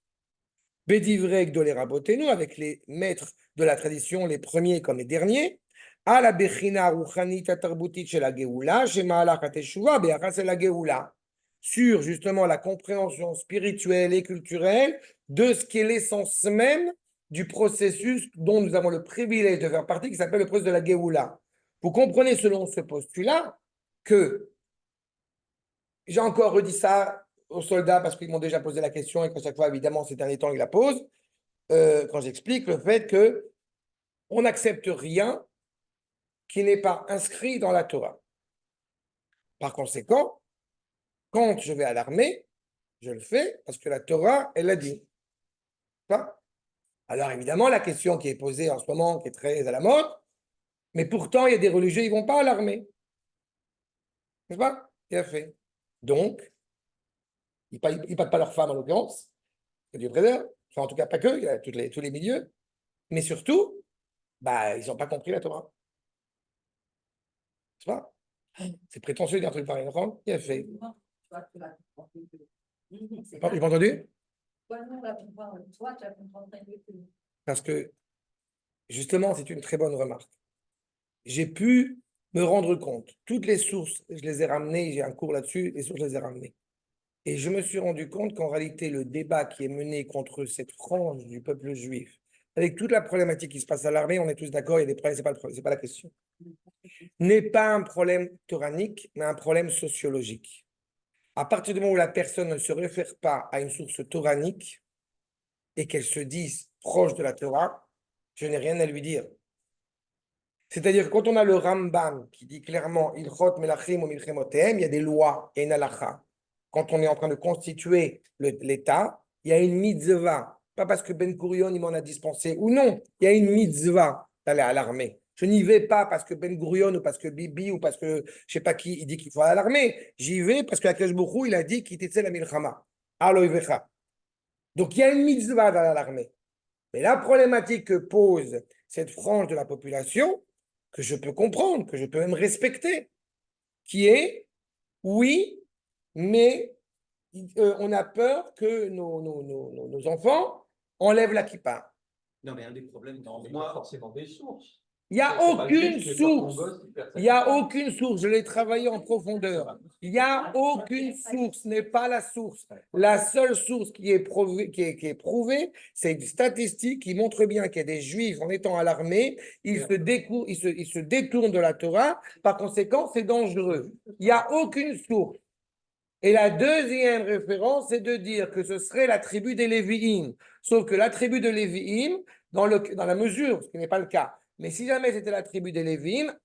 Bedivrek de l'Erabotenu, avec les maîtres de la tradition, les premiers comme les derniers, à la Bechina Rouchanit Atarbutit chez la Geoula, chez Maalach Ateshuva, Beachas et la Geoula, sur justement la compréhension spirituelle et culturelle de ce qui est l'essence même du processus dont nous avons le privilège de faire partie, qui s'appelle le processus de la Geoula. Vous comprenez selon ce postulat que, j'ai encore redit ça aux soldats parce qu'ils m'ont déjà posé la question et qu'à chaque fois, évidemment, ces derniers temps, ils la posent, quand j'explique le fait que on n'accepte rien qui n'est pas inscrit dans la Torah. Par conséquent, quand je vais à l'armée, je le fais parce que la Torah, elle l'a dit. Pas? Alors évidemment, la question qui est posée en ce moment, qui est très à la mode, mais pourtant, il y a des religieux, ils ne vont pas à l'armée. N'est-ce pas? Bien fait. Donc, ils ne battent pas leurs femmes en l'occurrence, que Dieu préserve. Enfin, en tout cas, pas que, il y a tous les milieux. Mais surtout, bah, ils n'ont pas compris la Torah. C'est pas? C'est prétentieux de dire un truc pareil. Il a fait. J'ai pas entendu? Parce que, justement, c'est une très bonne remarque. J'ai pu me rendre compte. Toutes les sources, je les ai ramenées, j'ai un cours là-dessus, les sources, je les ai ramenées. Et je me suis rendu compte qu'en réalité, le débat qui est mené contre cette frange du peuple juif, avec toute la problématique qui se passe à l'armée, on est tous d'accord, il y a des problèmes, c'est pas la question, n'est pas un problème toranique, mais un problème sociologique. À partir du moment où la personne ne se réfère pas à une source toranique et qu'elle se dise proche de la Torah, je n'ai rien à lui dire. C'est-à-dire que quand on a le Rambam qui dit clairement Ilchot Melachim ou Milchemotem, il y a des lois et une halakha. Quand on est en train de constituer l'État, il y a une mitzvah. Pas parce que Ben Gurion il m'en a dispensé ou non, il y a une mitzvah d'aller à l'armée. Je n'y vais pas parce que Ben Gurion ou parce que Bibi ou parce que je ne sais pas qui il dit qu'il faut aller à l'armée. J'y vais parce que Akash Bokhu, il a dit qu'il était la milchama. Aloïvecha. Donc il y a une mitzvah d'aller à l'armée. Mais la problématique que pose cette frange de la population, que je peux comprendre, que je peux même respecter, qui est, oui, mais on a peur que nos enfants enlèvent la kippa. Non, mais un des problèmes, moi, forcément des sources. Il n'y a aucune source. Il n'y a aucune source. Je l'ai travaillé en profondeur. Il n'y a aucune source. Ce n'est pas la source. La seule source qui est prouvée, c'est une statistique qui montre bien qu'il y a des juifs en étant à l'armée, ils se détournent de la Torah. Par conséquent, c'est dangereux. Il n'y a aucune source. Et la deuxième référence, c'est de dire que ce serait la tribu des Lévi'im. Sauf que la tribu de Lévi'im, dans la mesure, ce qui n'est pas le cas, mais si jamais c'était la tribu des Lévi'im,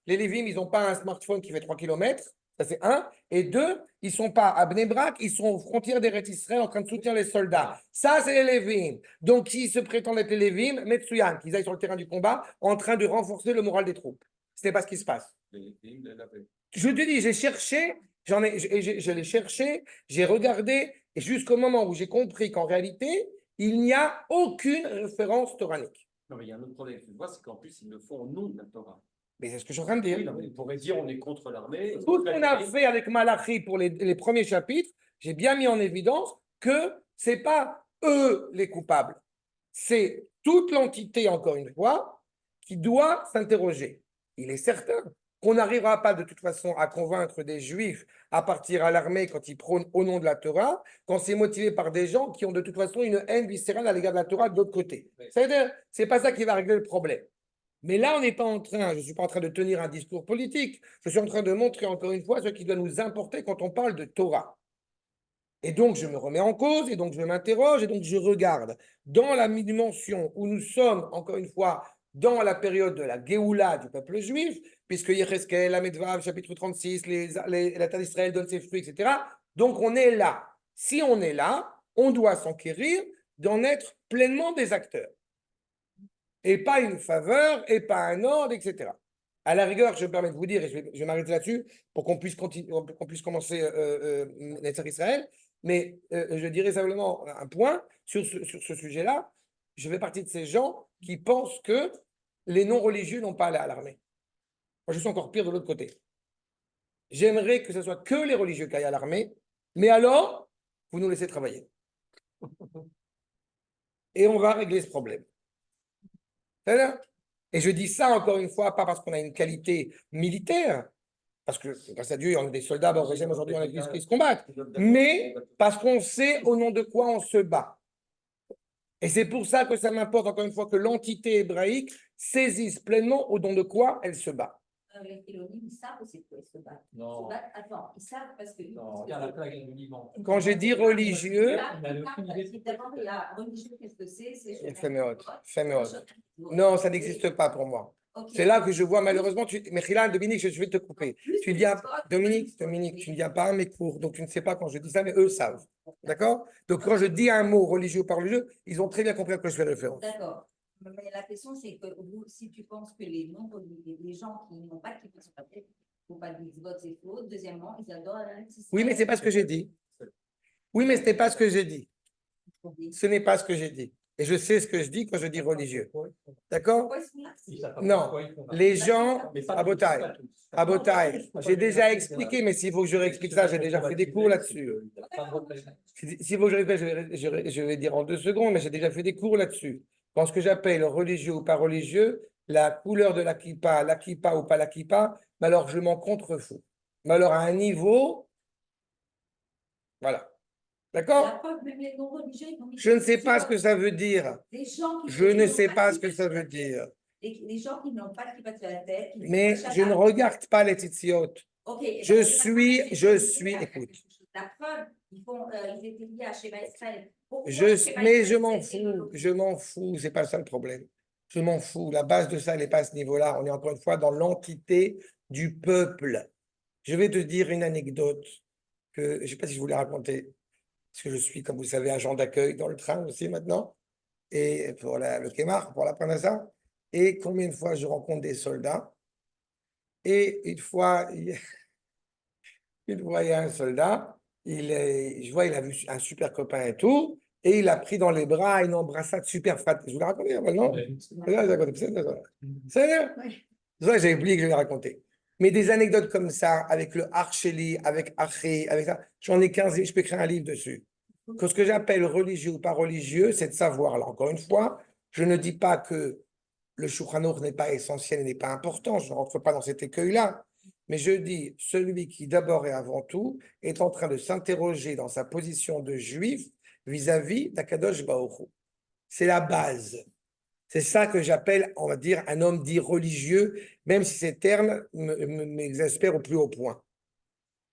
les Lévi'im, ils n'ont pas un smartphone qui fait 3 km, ça c'est un, et deux, ils ne sont pas à Bnei Brak, ils sont aux frontières d'Eretz Israël en train de soutenir les soldats. Ça, c'est les Lévi'im. Donc, qui se prétendent être les Lévi'im, Metsuyan, qu'ils aillent sur le terrain du combat en train de renforcer le moral des troupes. Ce n'est pas ce qui se passe. Je te dis, j'ai cherché, je l'ai cherché, j'ai regardé, et jusqu'au moment où j'ai compris qu'en réalité, il n'y a aucune référence toranique. Non, mais il y a un autre problème que tu vois, c'est qu'en plus, ils le font au nom de la Torah. Mais c'est ce que je suis en train de dire. Oui, non, mais on pourrait dire on est contre l'armée. Tout ce qu'on a fait avec Malachi pour les premiers chapitres, j'ai bien mis en évidence que ce n'est pas eux les coupables. C'est toute l'entité, encore une fois, qui doit s'interroger. Il est certain qu'on n'arrivera pas de toute façon à convaincre des juifs à partir à l'armée quand ils prônent au nom de la Torah, quand c'est motivé par des gens qui ont de toute façon une haine viscérale à l'égard de la Torah de l'autre côté. C'est-à-dire, c'est pas ça qui va régler le problème. Mais là, on n'est pas en train, je ne suis pas en train de tenir un discours politique, je suis en train de montrer encore une fois ce qui doit nous importer quand on parle de Torah. Et donc, je me remets en cause, et donc je m'interroge, et donc je regarde dans la dimension où nous sommes, encore une fois, dans la période de la Géoula du peuple juif, puisque Yecheskel, la Medvav, chapitre 36, la terre d'Israël donne ses fruits, etc. Donc on est là. Si on est là, on doit s'enquérir d'en être pleinement des acteurs. Et pas une faveur, et pas un ordre, etc. À la rigueur, je me permets de vous dire, et je vais m'arrêter là-dessus pour qu'on puisse commencer Netzer Israël, mais je dirais simplement un point sur ce sujet-là. Je fais partie de ces gens qui pensent que les non-religieux n'ont pas à aller à l'armée. Moi, je suis encore pire de l'autre côté. J'aimerais que ce soit que les religieux qui aillent à l'armée, mais alors, vous nous laissez travailler. Et on va régler ce problème. Et je dis ça encore une fois, pas parce qu'on a une qualité militaire, parce que grâce à Dieu, on a des soldats au régime aujourd'hui en Église qui se combattent, mais parce qu'on sait au nom de quoi on se bat. Et c'est pour ça que ça m'importe encore une fois que l'entité hébraïque saisisse pleinement au nom de quoi elle se bat. Les Kélonim, ils savent aussi pourquoi ils se battent. Non. Attends, ils savent parce que. Non, regarde la plague du Liban. Quand j'ai dit religieux. D'abord, il y a religieux, qu'est-ce que c'est? Fais-moi. Non, ça n'existe pas pour moi. Okay. C'est là que je vois malheureusement. Mais Dominique, je vais te couper. Tu viens, Dominique, tu ne viens pas à mes cours, donc tu ne sais pas quand je dis ça, mais eux savent. D'accord? Donc quand je dis un mot religieux par religieux, ils ont très bien compris à quoi je fais référence. D'accord. Mais la question, c'est que si tu penses que les gens qui n'ont pas de kippah sur la tête, il ne faut pas de mitzvot, c'est faux. Deuxièmement, ils adorent la. Oui, mais ce n'est pas ce que j'ai dit. Oui, mais ce n'est pas ce que j'ai dit. Ce n'est pas ce que j'ai dit. Et je sais ce que je dis quand je dis religieux. D'accord? Non. Les gens, à Botaï, j'ai déjà expliqué, mais s'il faut que je réexplique ça, j'ai déjà fait des cours là-dessus. S'il faut que je réexplique, je vais dire en 2 secondes, mais j'ai déjà fait des cours là-dessus. Quand ce que j'appelle religieux ou pas religieux, la couleur de la kippa ou pas la kippa, mais alors je m'en contrefous. Mais alors à un niveau, voilà. D'accord? Je ne sais pas ce que ça veut dire. Je ne sais pas ce que ça veut dire. Les gens qui n'ont pas de kippa sur la tête. Mais je ne regarde pas les tzitziot. Je suis, écoute. La preuve, ils étaient liés à Shema Israël. Mais je m'en fous, c'est pas ça le problème. Je m'en fous, la base de ça, elle n'est pas à ce niveau-là. On est encore une fois dans l'entité du peuple. Je vais te dire une anecdote que je ne sais pas si je vous l'ai racontée, parce que je suis, comme vous savez, agent d'accueil dans le train aussi maintenant, et pour le Kémar, pour la Parnassa. Et combien de fois je rencontre des soldats, et une fois, il y a un soldat, je vois, il a vu un super copain et tout, et il a pris dans les bras une embrassade super fat. Je vous l'ai raconté, non? C'est j'avais oublié que je l'ai raconté. Mais des anecdotes comme ça, avec le Archeli, avec Aché, avec ça, j'en ai 15, je peux écrire un livre dessus. Que ce que j'appelle religieux ou pas religieux, c'est de savoir, là, encore une fois, je ne dis pas que le Shulchan Aruch n'est pas essentiel et n'est pas important, je ne rentre pas dans cet écueil-là. Mais je dis, celui qui d'abord et avant tout est en train de s'interroger dans sa position de juif vis-à-vis d'Akadosh Baruch Hu. C'est la base. C'est ça que j'appelle, on va dire, un homme dit religieux, même si ces termes m'exaspèrent au plus haut point.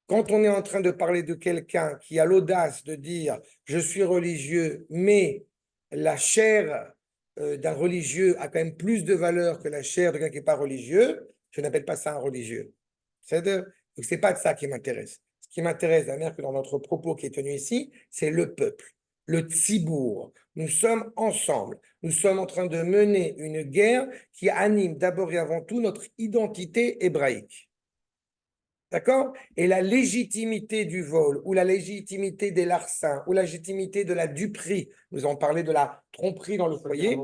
Quand on est en train de parler de quelqu'un qui a l'audace de dire « je suis religieux », mais la chair d'un religieux a quand même plus de valeur que la chair de quelqu'un qui n'est pas religieux, je n'appelle pas ça un religieux. C'est-à-dire que ce n'est pas de ça qui m'intéresse. Ce qui m'intéresse, la manière que dans notre propos qui est tenu ici, c'est le peuple, le tzibour. Nous sommes ensemble. Nous sommes en train de mener une guerre qui anime d'abord et avant tout notre identité hébraïque. D'accord? Et la légitimité du vol, ou la légitimité des larcins, ou la légitimité de la duperie, nous avons parlé de la tromperie dans le foyer,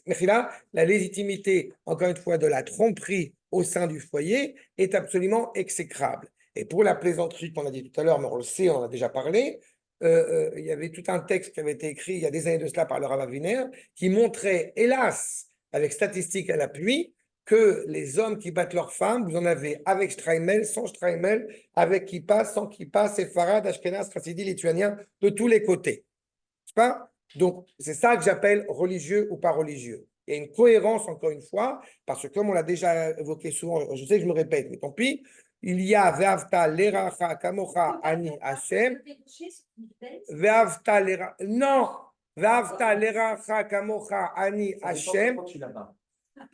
mais là, la légitimité, encore une fois, de la tromperie au sein du foyer est absolument exécrable. Et pour la plaisanterie qu'on a dit tout à l'heure, mais on le sait, on en a déjà parlé, il y avait tout un texte qui avait été écrit il y a des années de cela par le Rav Aviner, qui montrait, hélas, avec statistiques à l'appui, que les hommes qui battent leurs femmes, vous en avez avec Streimel, sans Streimel, avec Kippa, sans Kippa, Séfarad, Ashkenaz, Chassidi, Lituanien, de tous les côtés. C'est pas? Donc, c'est ça que j'appelle religieux ou pas religieux. Il y a une cohérence, encore une fois, parce que comme on l'a déjà évoqué souvent, je sais que je me répète, mais tant pis, il y a Ve'avta l'eracha kamocha ani Hashem. Ve'avta l'eracha. Non! Ve'avta l'eracha kamocha ani Hashem.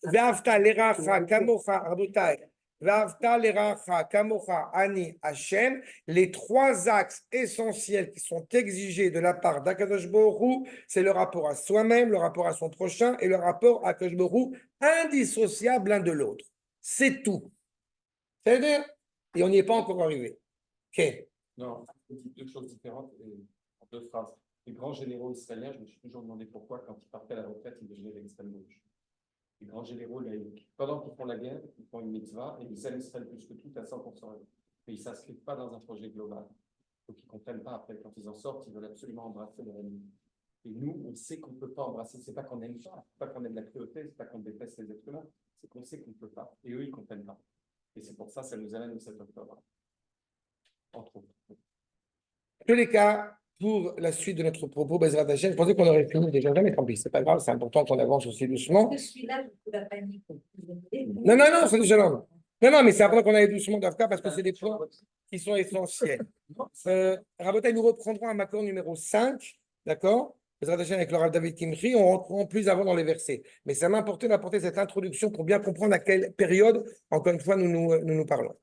Ve'afta l'eracha kamocha, rabotai. Ve'afta l'eracha kamocha ani Hashem. Les trois axes essentiels qui sont exigés de la part d'Akadosh Baruch Hu, c'est le rapport à soi-même, le rapport à son prochain et le rapport à Akadosh Baruch Hu, indissociable l'un de l'autre. C'est tout. C'est-à-dire, et on n'y est pas encore arrivé. Ok. Non, deux choses différentes et en deux phrases. Les grands généraux israéliens, je me suis toujours demandé pourquoi, quand ils partaient à la retraite, ils devenaient l'extrême gauche. Les grands généraux laïcs, pendant qu'ils font la guerre, ils font une mitzvah et ils aiment Israël plus que tout à 100%. Mais ils ne s'inscrivent pas dans un projet global. Donc ils ne comprennent pas après. Quand ils en sortent, ils veulent absolument embrasser leur ennemi. Et nous, on sait qu'on ne peut pas embrasser. Ce n'est pas qu'on n'aime pas, ce n'est pas qu'on aime la cruauté, ce n'est pas qu'on déteste les êtres humains, c'est qu'on sait qu'on ne peut pas. Et eux, ils ne comprennent pas. Et c'est pour ça que ça nous amène au 7 octobre. Entre autres. En tous les cas, pour la suite de notre propos, Bezrat Hashem, je pensais qu'on aurait fini déjà, mais tant pis, c'est pas grave, c'est important qu'on avance aussi doucement. Je suis là pour la panique. Non, non, non, c'est déjà non. Non, non, mais c'est important qu'on aille doucement d'Afka parce que c'est des points qui sont essentiels. Rabotai, nous reprendrons un accord numéro 5, d'accord? Bezrat Hashem avec le Rav David Kimchi, on rentrera plus avant dans les versets. Mais ça m'a importé d'apporter cette introduction pour bien comprendre à quelle période, encore une fois, nous parlons.